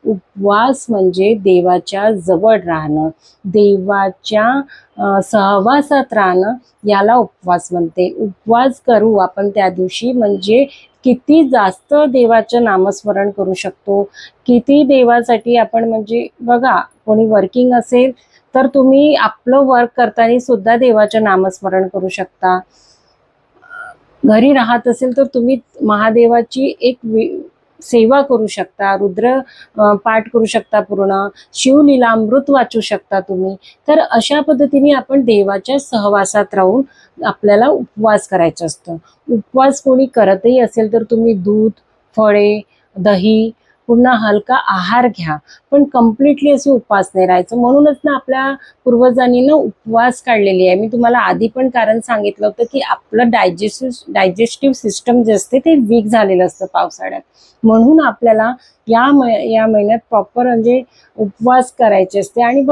उपवास म्हणजे देवाच्या जवळ राहणं, देवाच्या सहवासात राहणं, याला उपवास म्हणते. उपवास करू आपण त्या दिवशी म्हणजे किती जास्त देवाचं नामस्मरण करू शकतो, किती देवासाठी आपण म्हणजे बघा, कोणी वर्किंग असेल तर तुम्ही आपलं वर्क करताना सुद्धा देवाचं नामस्मरण करू शकता. घरी राहत असेल तर तुम्ही महादेवाची एक सेवा करू शकता, रुद्र पाठ करू शकता, पूर्ण शिवलीलामृत वाचू शकता तुम्ही. तर अशा पद्धतीने आपण देवाच्या सहवासात राहून आपल्याला उपवास करायचं असतं. उपवास कोणी करतही असेल तर तुम्ही दूध, फळे, दही, पुन्हा हलका आहार घ्या, पण कम्प्लिटली असे उपवास नाही राहायचं. म्हणूनच ना आपल्या पूर्वजांनी ना उपवास काढलेली आहे. मी तुम्हाला आधी पण कारण सांगितलं होतं की आपलं डायजेस्टिव्ह सिस्टम जे असते ते वीक झालेलं असतं पावसाळ्यात. म्हणून आपल्याला या महिन्यात प्रॉपर म्हणजे उपवास करायचे असते. आणि बघ